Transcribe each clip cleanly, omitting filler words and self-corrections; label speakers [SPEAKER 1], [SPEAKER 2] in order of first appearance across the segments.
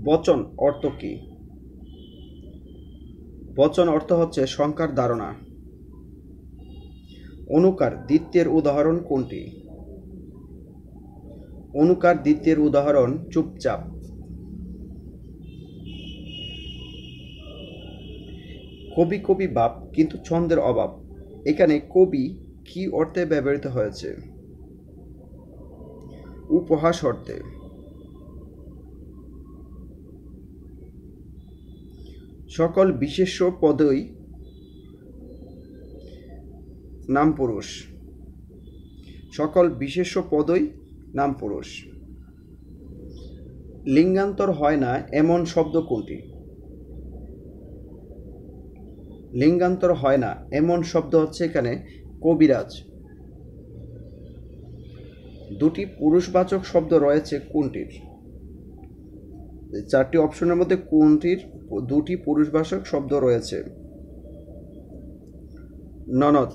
[SPEAKER 1] বচন অর্থ কি? বচন অর্থ হচ্ছে সংখ্যার ধারণা। অনুকার দ্বিত্বের উদাহরণ কোনটি? অনুকার দ্বিত্বের উদাহরণ চুপচাপ। কবি কবি ভাব কিন্তু ছন্দের অভাব, এখানে কবি কি অর্থে ব্যবহৃত হয়েছে? উপহাস অর্থে। সকল বিশেষ্য পদই নামপুরুষ। সকল বিশেষ্য পদই নামপুরুষ। লিঙ্গান্তর হয় না এমন শব্দ কোনটি? লিঙ্গান্তর হয় না এমন শব্দ হচ্ছে এখানে কবিরাজ। দুটি পুরুষবাচক শব্দ রয়েছে কোনটির? চারটি অপশনের মধ্যে কোনটির দুটি পুরুষবাচক শব্দ রয়েছে? ননদ।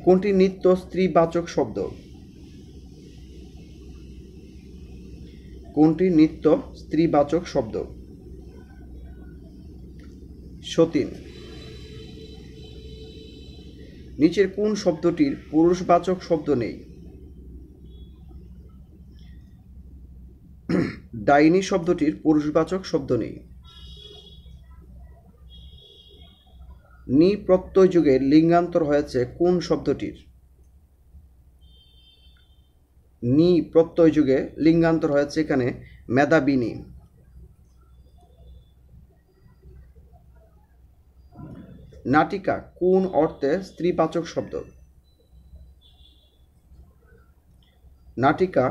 [SPEAKER 1] কোনটি নিত্য স্ত্রীবাচক শব্দ? কোনটি নিত্য স্ত্রীবাচক শব্দ? সতীন। নিচের কোন শব্দটির পুরুষবাচক শব্দ নেই? ডাইনি শব্দটির পুরুষবাচক শব্দ নেই। নি প্রত্যয় যুগে লিঙ্গান্তর হয়েছে কোন শব্দটির? নি প্রত্যয় যুগে লিঙ্গান্তর হয়েছে এখানে মেধাবিনী। নাটিকা কোন অর্থে স্ত্রীবাচক শব্দ? নাটিকা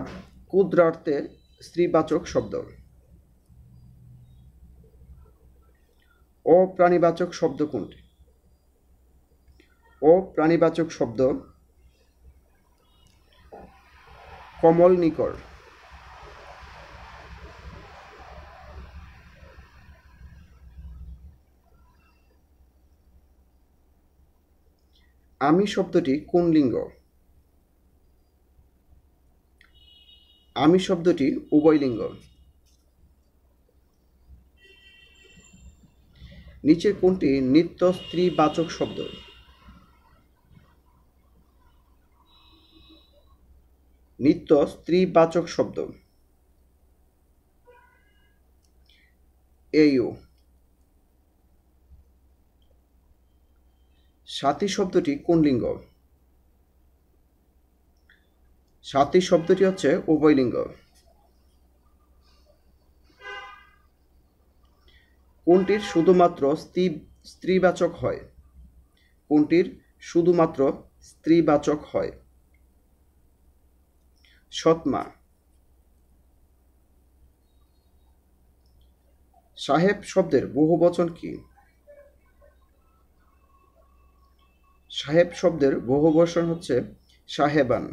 [SPEAKER 1] ক্ষুদ্রার্থে স্ত্রীবাচক শব্দ। অপ্রাণীবাচক শব্দ কোনটি? অপ্রাণীবাচক শব্দ কমলনিকর। আমি শব্দটি কোন লিঙ্গ? আমি শব্দটি উভয়লিঙ্গ। নিচের কোনটি নিত্য স্ত্রীবাচক শব্দ? নিত্য স্ত্রীবাচক শব্দ এয়ু। সাথী শব্দটি কোন লিঙ্গ? সাথী শব্দটি হচ্ছে উভয়লিঙ্গ। কোনটির শুধুমাত্র স্ত্রীবাচক হয়? কোনটির শুধুমাত্র স্ত্রীবাচক হয়? সৎমা। সাহেব শব্দের বহুবচন কি? সাহেব শব্দের বহুবচন হচ্ছে সাহেবান।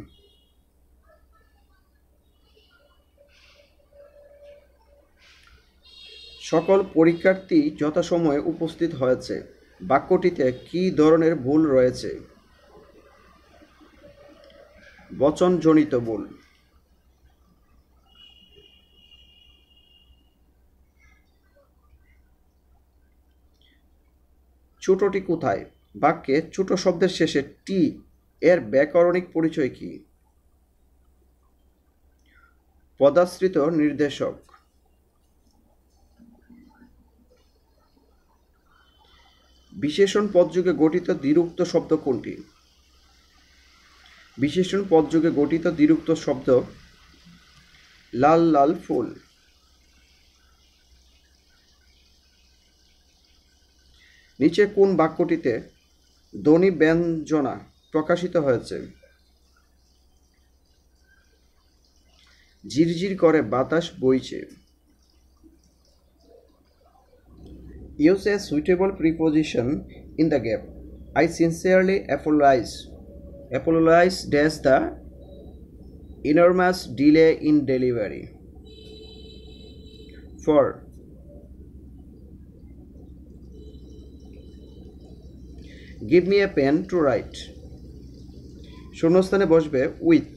[SPEAKER 1] সকল পরীক্ষার্থী যথাসময়ে উপস্থিত হয়েছে বাক্যটিতে কি ধরনের ভুল রয়েছে? বচনজনিত ভুল। ছোটটি কোথায় বাক্যে ছোট শব্দের শেষে টি এর ব্যাকরণিক পরিচয় কি? পদাশ্রিত নির্দেশক। বিশেষণ পদযুগে গঠিত দ্বিরুক্ত শব্দ কোনটি? বিশেষণ পদযুগে গঠিত দ্বিরুক্ত শব্দ লাল লাল ফুল। নিচে কোন বাক্যটিতে ধ্বনি ব্যঞ্জনা প্রকাশিত হয়েছে? ঝিরঝির করে বাতাস বইছে। Use a suitable preposition in the gap. I sincerely apologize dash the enormous delay in delivery. For give me a pen to write. শূন্যস্থানে বসবে with.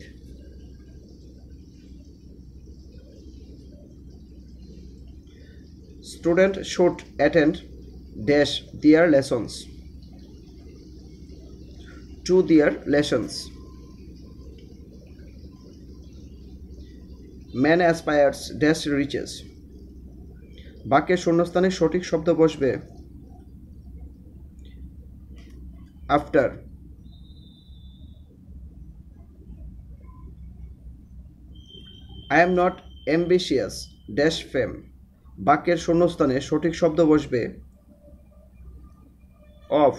[SPEAKER 1] Student should attend dash their lessons. To their lessons. Man aspires dash riches. বাক্যের শূন্যস্থানে সঠিক শব্দ বসবে after. I am not ambitious dash fame. বাক্যের শূন্যস্থানে সঠিক শব্দ বসবে of.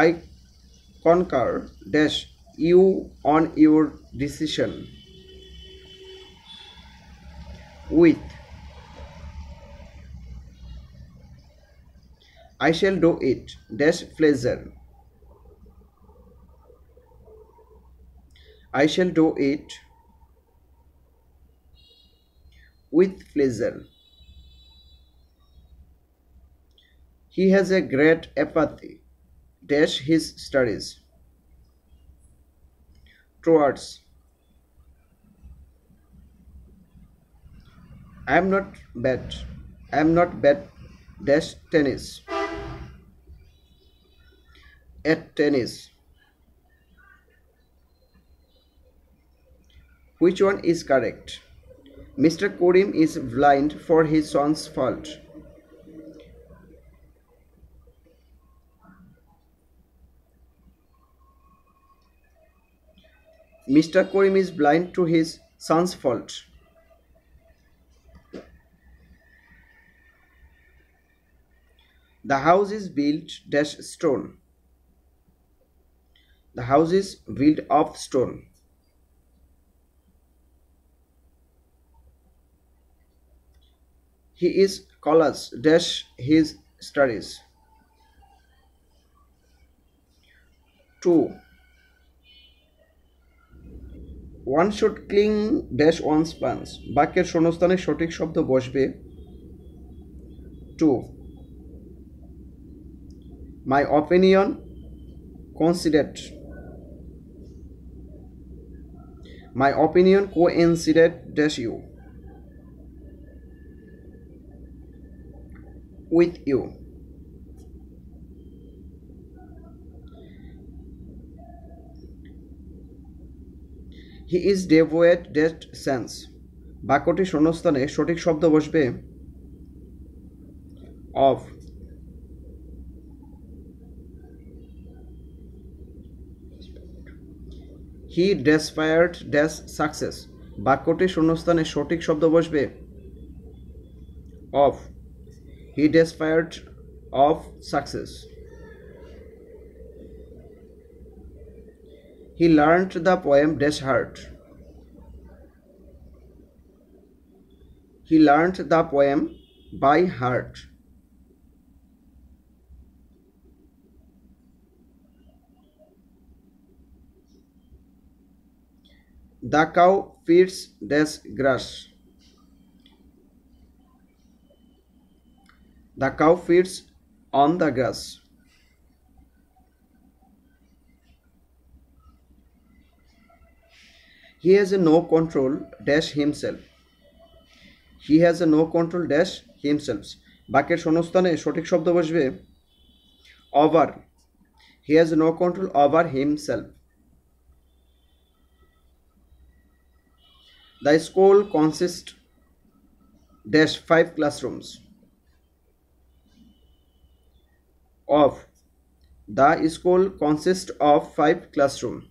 [SPEAKER 1] I concur dash you on your decision with. I shall do it dash pleasure. I shall do it with pleasure. He has a great apathy dash his studies towards. I am not bad dash tennis at tennis. Which one is correct? Mr. Karim is blind for his son's fault. Mr. Karim is blind to his son's fault. The house is built dash stone. The house is built of stone. He is college dash his studies. 2. One should cling dash one's plans. বাক্যের শূন্যস্থানে সঠিক শব্দ বসবে to. My opinion considered. My opinion coincided dash you. With you. He is devoid dash sense. বাক্যটি শূন্যস্থানে সঠিক শব্দ বসবে of. He desired dash success. বাক্যটি শূন্যস্থানে সঠিক শব্দ বসবে of. He desired of success. He learned the poem dash heart. He learned the poem by heart. The cow feeds dash grass. The cow feeds on the grass. He has no control dash himself. He has no control dash himself. বাক্যের শূন্যস্থানে সঠিক শব্দ বসবে over. He has no control over himself. The school consists dash 5 classrooms. Of. The school consists of 5 classrooms.